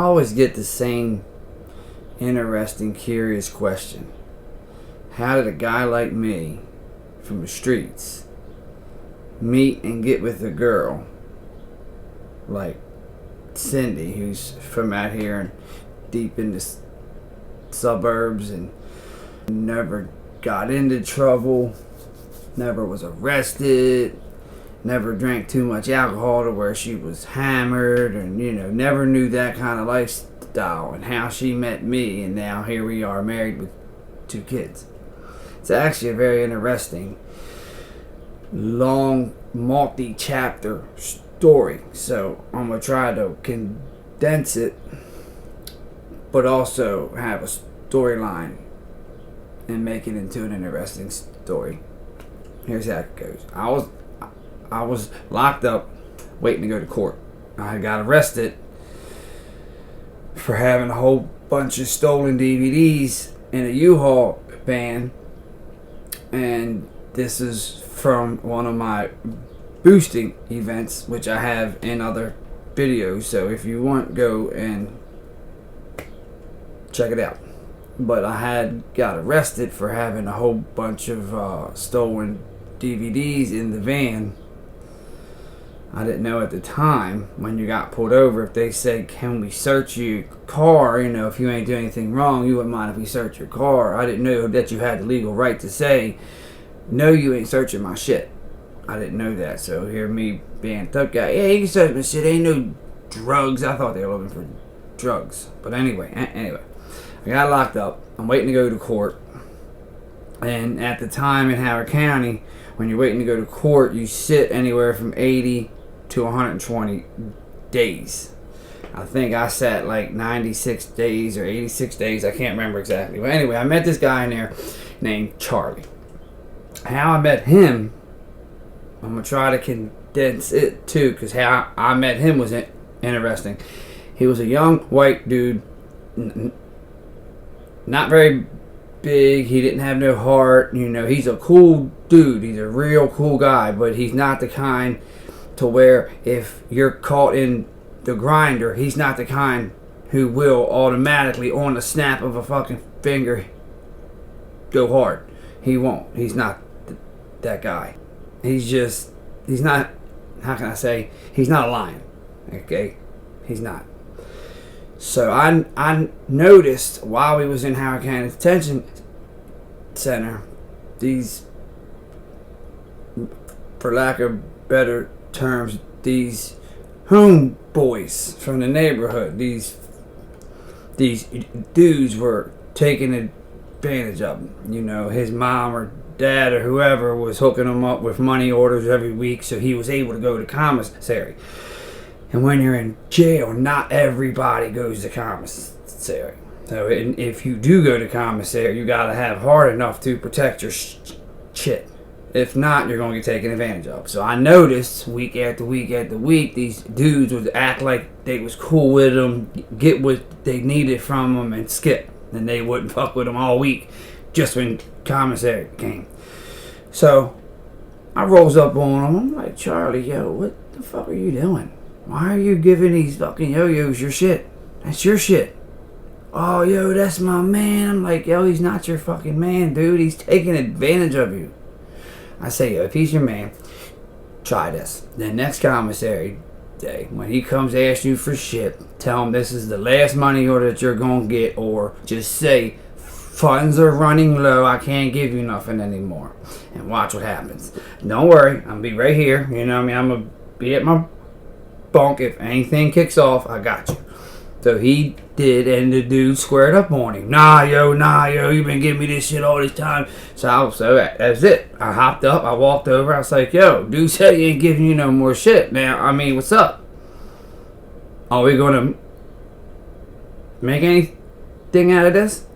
always get the same interesting, curious question. How did a guy like me from the streets meet and get with a girl like Cindy, who's from out here and deep in the suburbs and never got into trouble, never was arrested, never drank too much alcohol to where she was hammered, and never knew that kind of lifestyle, and how she met me, and now here we are married with 2 kids. It's actually a very interesting, long, multi-chapter story. So I'm going to try to condense it, but also have a storyline and make it into an interesting story. Here's how it goes. I was locked up waiting to go to court. I got arrested for having a whole bunch of stolen DVDs in a U-Haul van. And this is from one of my boosting events, which I have in other videos. So if you want, go and check it out. But I got arrested for having a whole bunch of stolen DVDs in the van. I didn't know at the time, when you got pulled over, if they said, can we search your car? If you ain't doing anything wrong, you wouldn't mind if we search your car. I didn't know that you had the legal right to say, no, you ain't searching my shit. I didn't know that. So here me being a tough guy, yeah, you can search my shit. Ain't no drugs. I thought they were looking for drugs. But anyway, I got locked up. I'm waiting to go to court. And at the time in Howard County, when you're waiting to go to court, you sit anywhere from 80 to 120 days. I think I sat like 96 days or 86 days. I can't remember exactly. But anyway, I met this guy in there named Charlie. How I met him, I'm going to try to condense it too, because how I met him was interesting. He was a young white dude, not very big. He didn't have no heart. He's a cool dude. He's a real cool guy, but he's not the kind to where if you're caught in the grinder, he's not the kind who will automatically, on the snap of a fucking finger, go hard. He won't. He's not that guy. He's not, how can I say, he's not a lion. Okay? He's not. So I noticed while we was in Howard County Detention Center, these, for lack of better terms, these homeboys from the neighborhood, these dudes were taking advantage of him. His mom or dad or whoever was hooking him up with money orders every week, so he was able to go to commissary. And when you're in jail, not everybody goes to commissary. So if you do go to commissary, you gotta have heart enough to protect your shit. If not, you're gonna get taken advantage of. So I noticed week after week after week, these dudes would act like they was cool with them, get what they needed from them, and skip. And they wouldn't fuck with them all week, just when commissary came. So I rolls up on him. I'm like, Charlie, yo, what the fuck are you doing? Why are you giving these fucking yo-yos your shit? That's your shit. Oh, yo, that's my man. I'm like, yo, he's not your fucking man, dude. He's taking advantage of you. I say, yo, if he's your man, try this. The next commissary day, when he comes to ask you for shit, tell him this is the last money order that you're going to get, or just say, funds are running low, I can't give you nothing anymore. And watch what happens. Don't worry, I'm going to be right here. I'm going to be at my bunk. If anything kicks off, I got you. So he did, and the dude squared up on him. Nah, yo, you been giving me this shit all this time. So that's it. I hopped up, I walked over, I was like, yo, dude said he ain't giving you no more shit. Now, what's up? Are we gonna make anything out of this?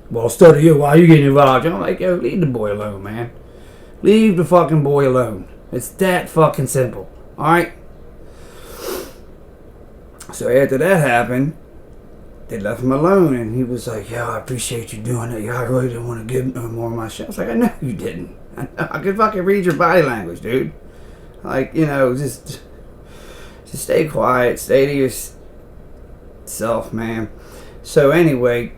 Well, study you, why you getting involved? I'm like, yo, leave the boy alone, man. Leave the fucking boy alone. It's that fucking simple. Alright? So after that happened, they left him alone, and he was like, yo, I appreciate you doing that. Yo, I really didn't want to give no more of my shit. I was like, I know you didn't. I could fucking read your body language, dude. Like, just stay quiet, stay to itself, man. So anyway,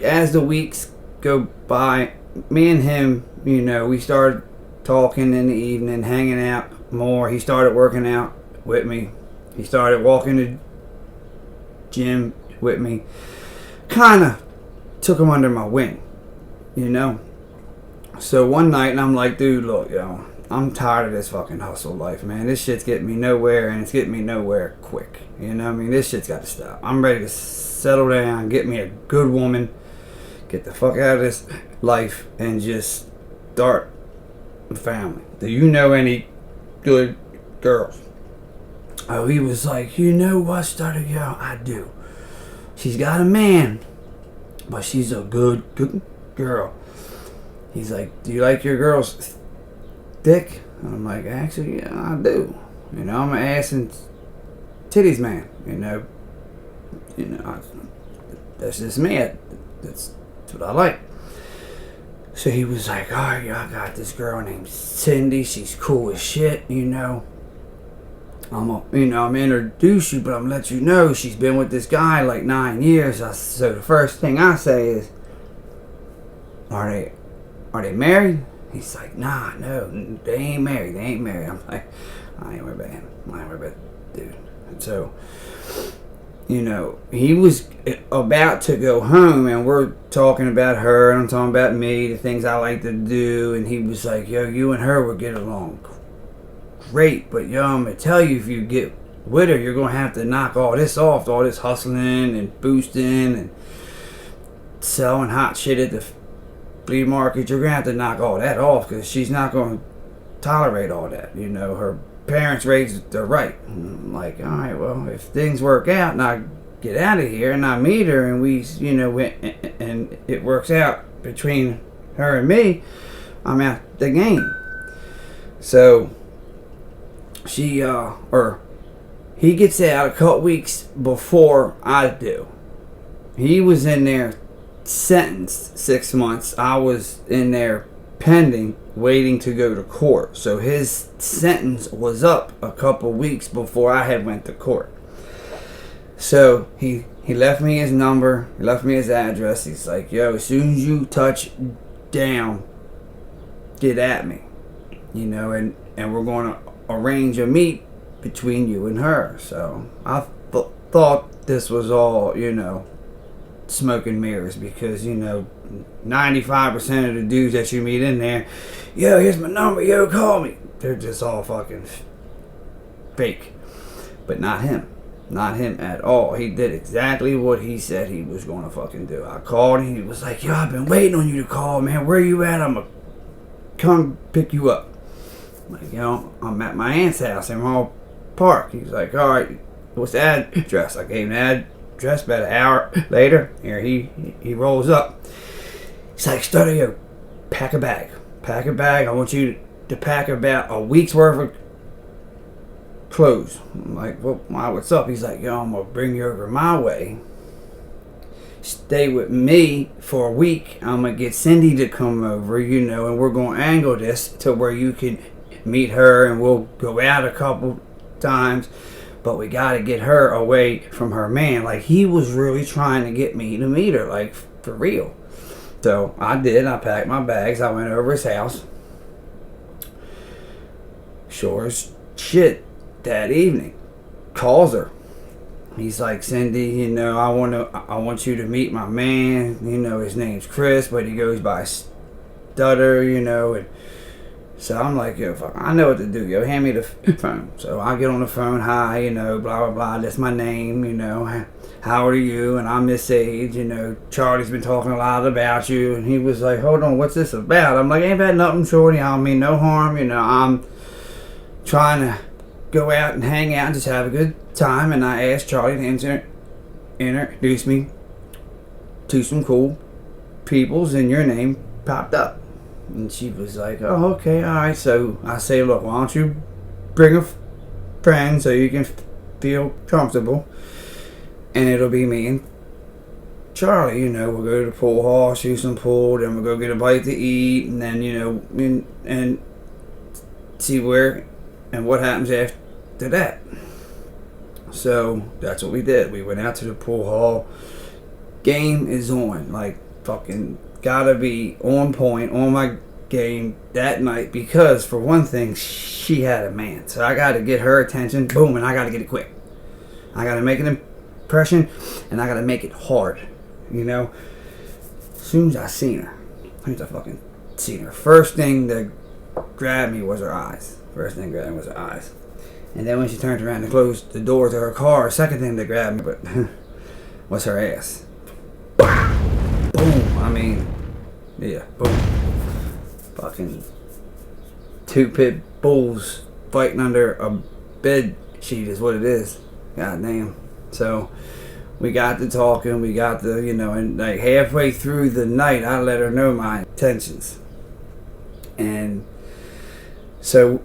as the weeks go by, me and him, we started talking in the evening, hanging out more. He started working out with me. He started walking the gym with me. Kind of took him under my wing, So one night, and I'm like, dude, look, I'm tired of this fucking hustle life, man. This shit's getting me nowhere, and it's getting me nowhere quick. This shit's got to stop. I'm ready to settle down, get me a good woman, get the fuck out of this life, and just start a family. Do you know any good girls? Oh, he was like, what, started, I do. She's got a man, but she's a good girl. He's like, do you like your girls thick? And I'm like, actually, yeah, I do. I'm an ass and titties man. That's just me. That's what I like. So he was like, oh, yeah, I got this girl named Cindy. She's cool as shit. I'm introduce you, but I'm gonna let you know she's been with this guy like 9 years. So the first thing I say is, are they married? He's like, nah, no, they ain't married. I'm like, I ain't worried about that, dude. And so, he was about to go home, and we're talking about her, and I'm talking about me, the things I like to do, and he was like, yo, you and her would get along great, but I'm gonna tell you, if you get with her, you're gonna have to knock all this off, all this hustling and boosting and selling hot shit at the flea market. You're gonna have to knock all that off, because she's not gonna tolerate all that. Her parents raised her right. I'm like, all right, well, if things work out and I get out of here and I meet her and we, and it works out between her and me, I'm out the game. So he gets out a couple weeks before I do. He was in there sentenced 6 months. I was in there pending, waiting to go to court. So his sentence was up a couple weeks before I had went to court. So he left me his number, he left me his address. He's like, yo, as soon as you touch down, get at me. And we're going to arrange a meet between you and her. So I thought this was all, smoke and mirrors, because 95% of the dudes that you meet in there, yo, here's my number, yo, call me, they're just all fucking fake. But not him at all. He did exactly what he said he was going to fucking do. I called him, he was like, yo, I've been waiting on you to call, man, where you at? I'm gonna come pick you up. I'm like, I'm at my aunt's house in Hall Park. He's like, all right, what's the address? I gave him the address. About an hour later, here he rolls up. He's like, Studio, pack a bag. I want you to pack about a week's worth of clothes. I'm like, well, what's up? He's like, I'm gonna bring you over my way. Stay with me for a week. I'm gonna get Cindy to come over, and we're gonna angle this to where you can meet her, and we'll go out a couple times, but we gotta get her away from her man. Like, he was really trying to get me to meet her, like, for real. So I did. I packed my bags. I went over his house. Sure as shit, that evening, calls her. He's like, Cindy, I want you to meet my man. His name's Chris, but he goes by Stutter, and so I'm like, yo, fuck, I know what to do, yo, hand me the phone. So I get on the phone, hi, blah, blah, blah, that's my name, how old are you? And I'm this age, Charlie's been talking a lot about you. And he was like, hold on, what's this about? I'm like, ain't had nothing, shorty, I mean no harm, I'm trying to go out and hang out and just have a good time. And I asked Charlie to introduce me to some cool peoples, and your name popped up. And she was like, oh, okay, all right. So I say, look, why don't you bring a friend so you can feel comfortable, and it'll be me and Charlie. We'll go to the pool hall, shoot some pool, then we'll go get a bite to eat, and then, and see where and what happens after that. So that's what we did. We went out to the pool hall. Game is on. Like, fucking gotta be on point, on my game that night, because for one thing, she had a man. So I gotta get her attention. Boom, and I gotta get it quick. I gotta make an impression, and I gotta make it hard. You know? As soon as I seen her, first thing that grabbed me was her eyes. And then when she turned around to close the door to her car, second thing that grabbed me but was her ass. Boom. I mean, yeah, boom. Fucking 2 pit bulls fighting under a bed sheet is what it is. God damn. So we got to talking, we got to, and like halfway through the night, I let her know my intentions. And so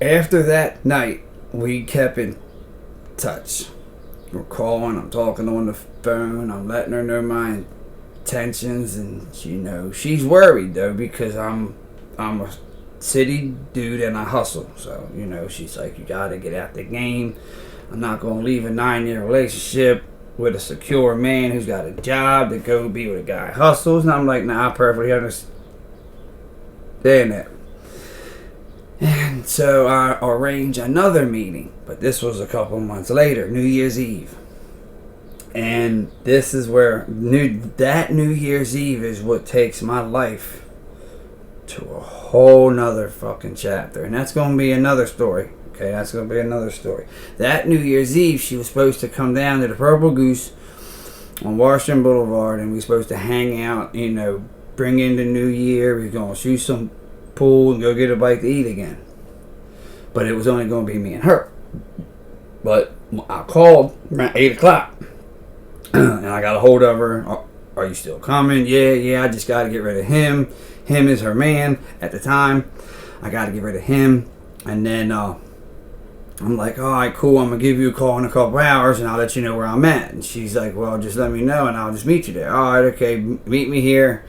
after that night, we kept in touch. We're calling, I'm talking on the phone, I'm letting her know my intentions, and she's worried though, because I'm a city dude and I hustle. So, she's like, you gotta get out the game. I'm not gonna leave a 9-year relationship with a secure man who's got a job to go be with a guy who hustles. And I'm like, nah, I perfectly understand that. And so I arranged another meeting, but this was a couple months later, New Year's Eve. And this is where that New Year's Eve is what takes my life to a whole nother fucking chapter. And that's going to be another story. Okay, that's going to be another story. That New Year's Eve, she was supposed to come down to the Purple Goose on Washington Boulevard, and we were supposed to hang out, bring in the new year. We were going to shoot some pool and go get a bite to eat again. But it was only going to be me and her. But I called around 8 o'clock. And I got a hold of her. Are you still coming? Yeah, I just got to get rid of him. Him is her man at the time. I got to get rid of him. And then I'm like, all right, cool. I'm going to give you a call in a couple hours and I'll let you know where I'm at. And she's like, well, just let me know and I'll just meet you there. All right, okay. Meet me here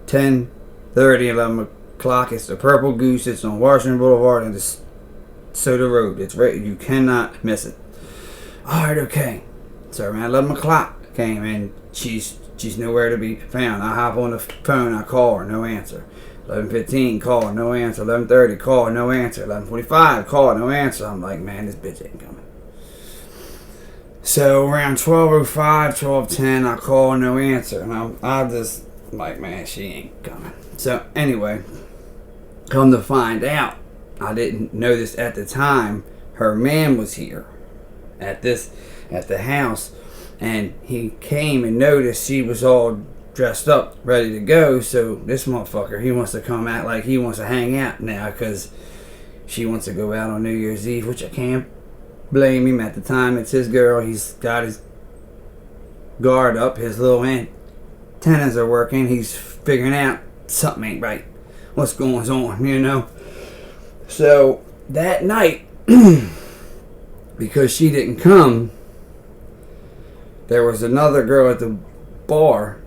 10:30, 11 o'clock. It's the Purple Goose. It's on Washington Boulevard and the Soda Road. It's right. You cannot miss it. All right, okay. So around 11 o'clock came and she's nowhere to be found. I hop on the phone. I call her. No answer. 11:15, call, no answer. 11:30, call, no answer. 11:45, call, no answer. I'm like, man, this bitch ain't coming. So around 12:05, 12:10, I call, no answer. And I'm just like, man, she ain't coming. So anyway, come to find out, I didn't know this at the time, her man was here at the house. And he came and noticed she was all dressed up, ready to go. So this motherfucker, he wants to come out like he wants to hang out now because she wants to go out on New Year's Eve, which I can't blame him. At the time, it's his girl. He's got his guard up. His little antennas are working. He's figuring out something ain't right. What's going on, So that night, because she didn't come, there was another girl at the bar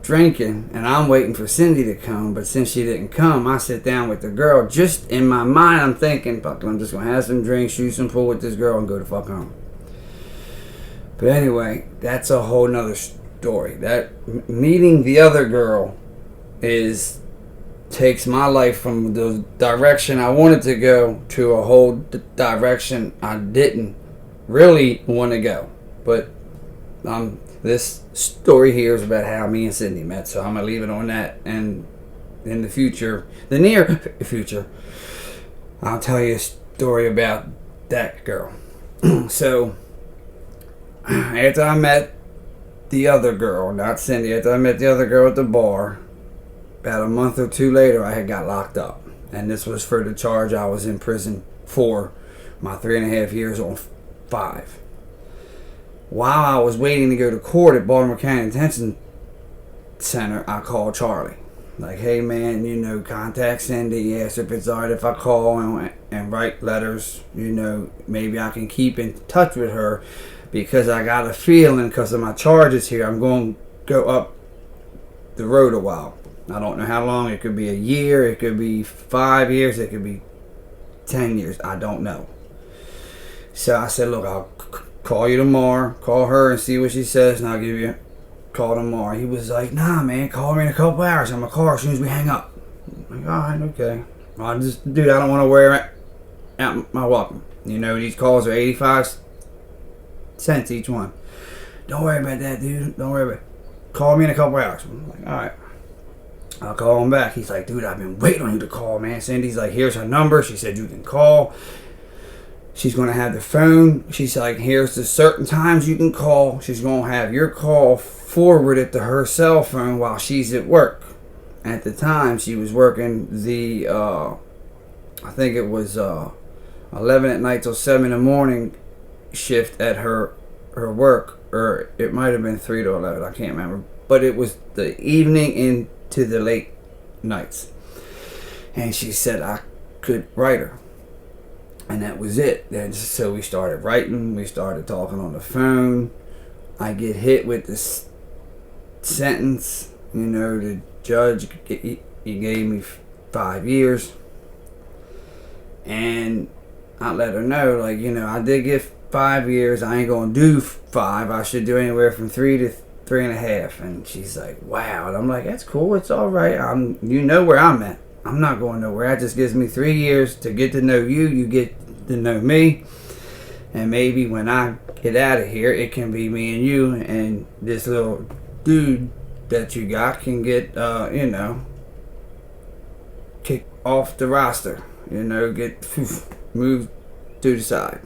drinking, and I'm waiting for Cindy to come. But since she didn't come, I sit down with the girl. Just in my mind, I'm thinking, fuck, I'm just gonna have some drinks, shoot some pool with this girl, and go to fuck home. But anyway, that's a whole nother story. That meeting the other girl takes my life from the direction I wanted to go to a whole direction I didn't really want to go. But this story here is about how me and Sydney met, so I'm going to leave it on that. And in the future, the near future, I'll tell you a story about that girl. So, after I met the other girl, not Cindy, after I met the other girl at the bar, about a month or two later, I had got locked up. And this was for the charge I was in prison for, my 3.5 years on 5. While I was waiting to go to court at Baltimore County Detention Center, I called Charlie. Like, hey man, contact Cindy, ask if it's alright if I call and write letters. Maybe I can keep in touch with her because I got a feeling because of my charges here, I'm going to go up the road a while. I don't know how long. It could be a year, it could be 5 years, it could be 10 years. I don't know. So I said, look, I'll call you tomorrow. Call her and see what she says, and I'll give you a call tomorrow. He was like, nah, man, call me in a couple hours. I'm going to call her as soon as we hang up. I'm like, all right, okay. Well, I don't want to wear out my welcome. You know, these calls are 85 cents each one. Don't worry about that, dude. Don't worry about it. Call me in a couple hours. I'm like, all right. I'll call him back. He's like, dude, I've been waiting on you to call, man. Cindy's like, here's her number. She said you can call. She's going to have the phone. She's like, here's the certain times you can call. She's going to have your call forwarded to her cell phone while she's at work. At the time, she was working the, I think it was 11 at night till 7 in the morning shift at her work. Or it might have been 3 to 11. I can't remember. But it was the evening into the late nights. And she said I could write her. And that was it. And so we started writing. We started talking on the phone. I get hit with this sentence. You know, the judge, he gave me 5 years. And I let her know, like, you know, I did get 5 years. I ain't going to do 5. I should do anywhere from 3 to 3.5. And she's like, wow. And I'm like, that's cool. It's all right. You know where I'm at. I'm not going nowhere. That just gives me 3 years to get to know you. You get to know me. And maybe when I get out of here, it can be me and you. And this little dude that you got can get, you know, kicked off the roster. You know, get moved to the side.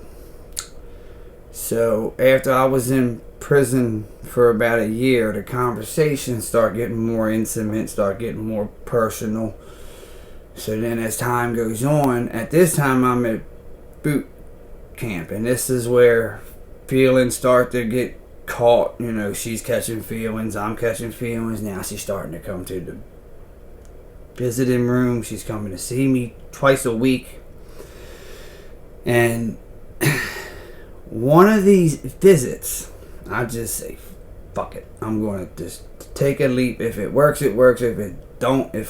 So after I was in prison for about a year, the conversations start getting more intimate, start getting more personal. So then as time goes on, at this time I'm at boot camp, and this is where feelings start to get caught. You know, she's catching feelings, I'm catching feelings. Now she's starting to come to the visiting room. She's coming to see me twice a week. And one of these visits, I just say, fuck it. I'm going to just take a leap. If it works, it works. If it don't, it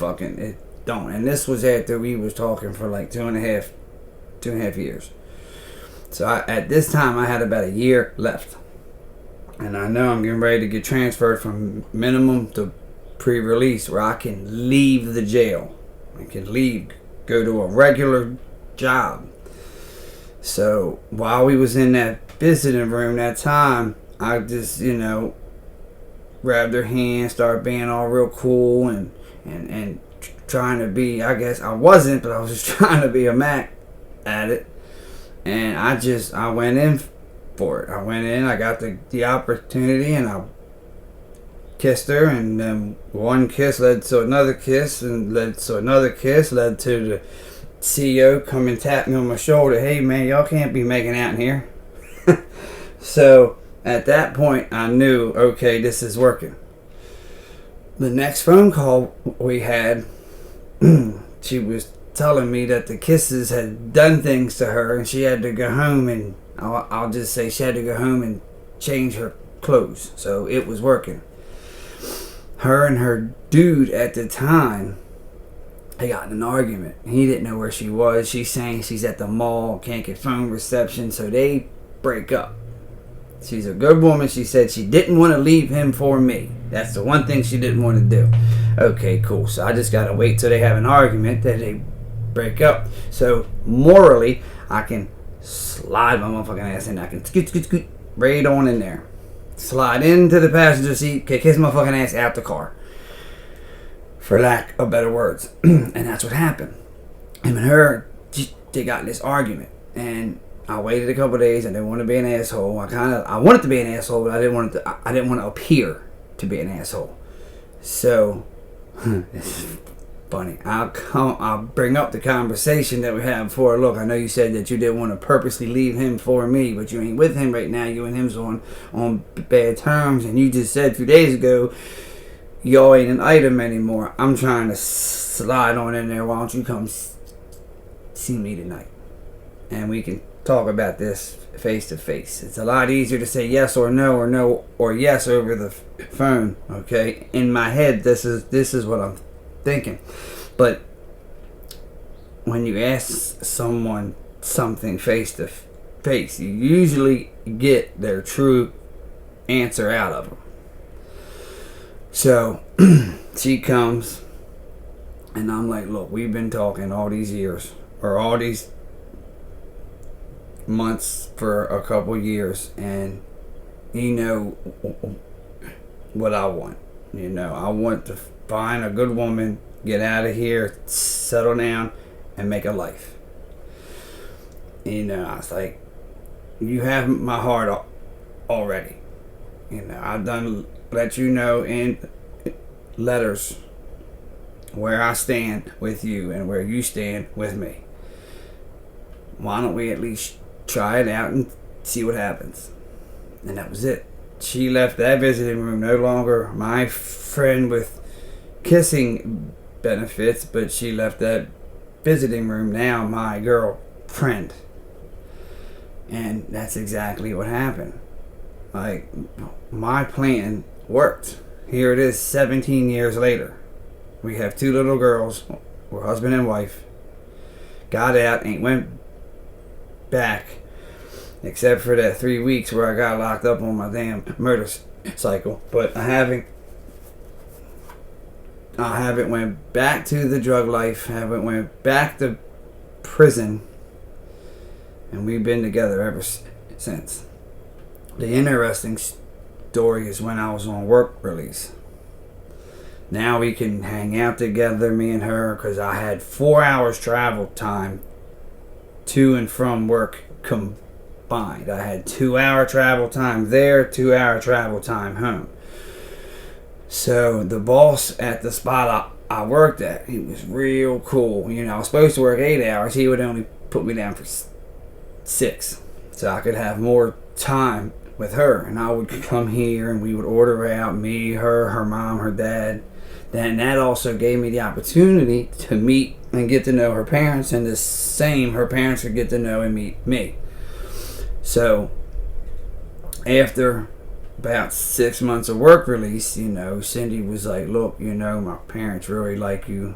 don't. And this was after we was talking for like 2.5 years. So at this time, I had about a year left. And I know I'm getting ready to get transferred from minimum to pre-release, where I can leave the jail. I can leave, go to a regular job. So while we was in that visiting room that time, I just, you know, grabbed her hand, started being all real cool and trying to be, I guess I wasn't, but I was just trying to be a Mac at it. And I went in for it. I went in, I got the opportunity, and I kissed her, and then one kiss led to another kiss, and led to another kiss, led to the CEO come and tap me on my shoulder. Hey man, y'all can't be making out in here. So at that point I knew, okay, this is working. The next phone call we had, she was telling me that the kisses had done things to her, and she had to go home, and I'll just say she had to go home and change her clothes. So it was working. Her and her dude at the time, they got in an argument. He didn't know where she was. She's saying she's at the mall, can't get phone reception, so they break up. She's a good woman. She said she didn't want to leave him for me. That's the one thing she didn't want to do. Okay, cool. So I just got to wait till they have an argument, that they break up. So morally, I can slide my motherfucking ass in. I can scoot right on in there. Slide into the passenger seat, kiss my fucking ass out the car. For lack of better words. And that's what happened. Him and her, they got in this argument. And I waited a couple of days. I didn't want to be an asshole. I wanted to be an asshole, but I didn't want to appear to be an asshole. So, this is funny. I'll bring up the conversation that we had before. Look, I know you said that you didn't want to purposely leave him for me, but you ain't with him right now. You and him's on bad terms. And you just said a few days ago, y'all ain't an item anymore. I'm trying to slide on in there. Why don't you come see me tonight? And we can talk about this face to face. It's a lot easier to say yes or no or yes over the phone. Okay, in my head, this is what I'm thinking. But when you ask someone something face to face. You usually get their true answer out of them. So she comes, and I'm like, look, we've been talking all these years, or all these months for a couple years, and you know what I want. You know, I want to find a good woman, get out of here, settle down, and make a life. You know, I was like, you have my heart already. You know, I've done let you know in letters where I stand with you and where you stand with me. Why don't we at least try it out and see what happens? And that was it. She left that visiting room no longer my friend with kissing benefits, but she left that visiting room now my girlfriend. And that's exactly what happened. Like, my plan worked. Here it is 17 years later. We have 2 little girls. We're husband and wife. Got out, ain't went back, except for that 3 weeks where I got locked up on my damn motorcycle. But I haven't went back to the drug life. Haven't went back to prison. And we've been together ever since. The interesting story is when I was on work release. Now we can hang out together, me and her, because I had 4 hours travel time to and from work combined. I had 2-hour travel time there, 2-hour travel time home. So the boss at the spot I worked at, he was real cool. You know, I was supposed to work 8 hours. He would only put me down for 6, so I could have more time with her. And I would come here and we would order out, me, her mom, her dad. Then that also gave me the opportunity to meet and get to know her parents, and the same, her parents would get to know and meet me. So after about 6 months of work release, you know, Cindy was like, look, you know, my parents really like you.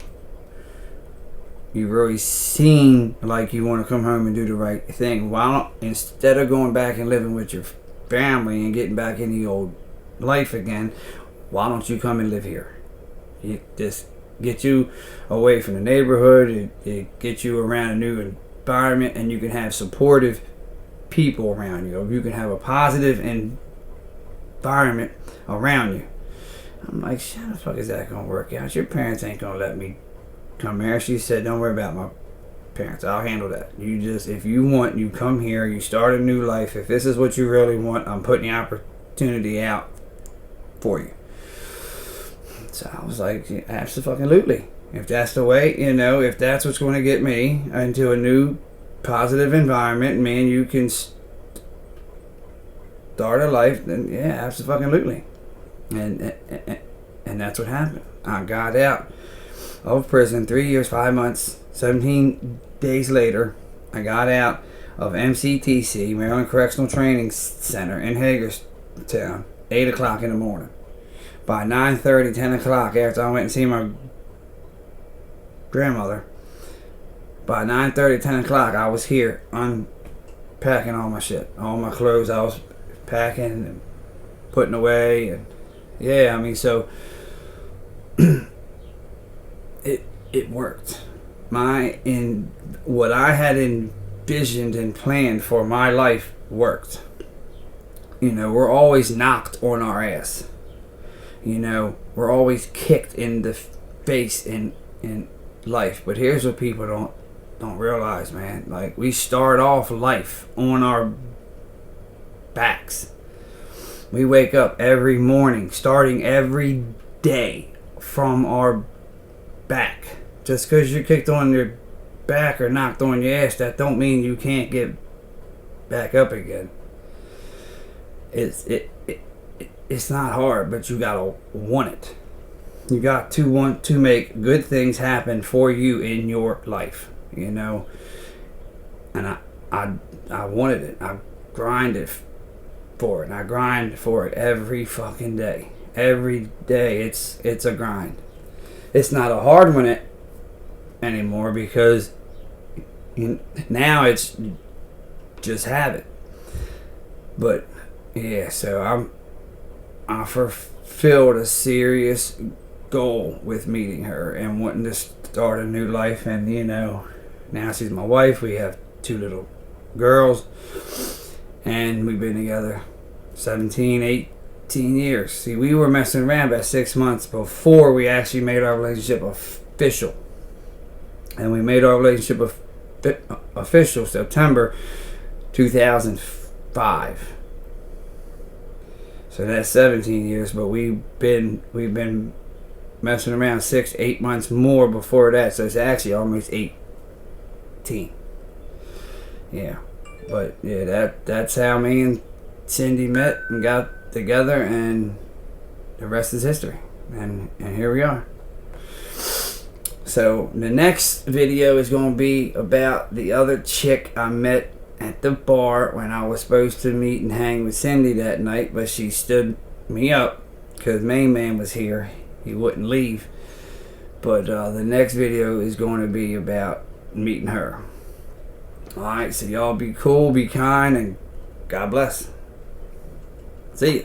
You really seem like you want to come home and do the right thing. Why don't, instead of going back and living with your family and getting back in the old life again, why don't you come and live here? It just get you away from the neighborhood. It get you around a new environment, and you can have supportive people around you. You can have a positive environment around you. I'm like, how the fuck is that gonna work out? Your parents ain't gonna let me come here. She said, don't worry about my parents. I'll handle that. You just, if you want, you come here, you start a new life. If this is what you really want, I'm putting the opportunity out for you. So I was like, absolutely. If that's the way, you know, if that's what's going to get me into a new positive environment, man, you can start a life, then yeah, absolutely. And that's what happened. I got out of prison 3 years, 5 months, 17 days later. I got out of MCTC, Maryland Correctional Training Center in Hagerstown, 8 o'clock in the morning. By 9:30, 10 o'clock, after I went and see my grandmother, by 9:30, 10 o'clock, I was here unpacking all my shit. All my clothes I was packing and putting away. And yeah, I mean, so it worked. What I had envisioned and planned for my life worked. You know, we're always knocked on our ass. You know, we're always kicked in the face in life. But here's what people don't realize, man. Like, we start off life on our backs. We wake up every morning, starting every day from our back. Just because you're kicked on your back or knocked on your ass, that don't mean you can't get back up again. It's not hard, but you gotta want it. You got to want to make good things happen for you in your life, you know. And I wanted it. I grinded for it. And I grind for it every fucking day. Every day, it's a grind. It's not a hard one anymore because now it's just have it. But yeah, so I fulfilled a serious goal with meeting her and wanting to start a new life. And now she's my wife. We have 2 little girls, and we've been together 17, 18 years. See, we were messing around about 6 months before we actually made our relationship official. And we made our relationship official September 2005. So that's 17 years, but we've been messing around 6-8 months more before that, so it's actually almost 18. Yeah, but yeah, that's how me and Cindy met and got together, and the rest is history. And here we are. So the next video is going to be about the other chick I met at the bar when I was supposed to meet and hang with Cindy that night, but she stood me up because main man was here. He wouldn't leave. But the next video is going to be about meeting her. Alright, so y'all be cool, be kind, and God bless. See ya.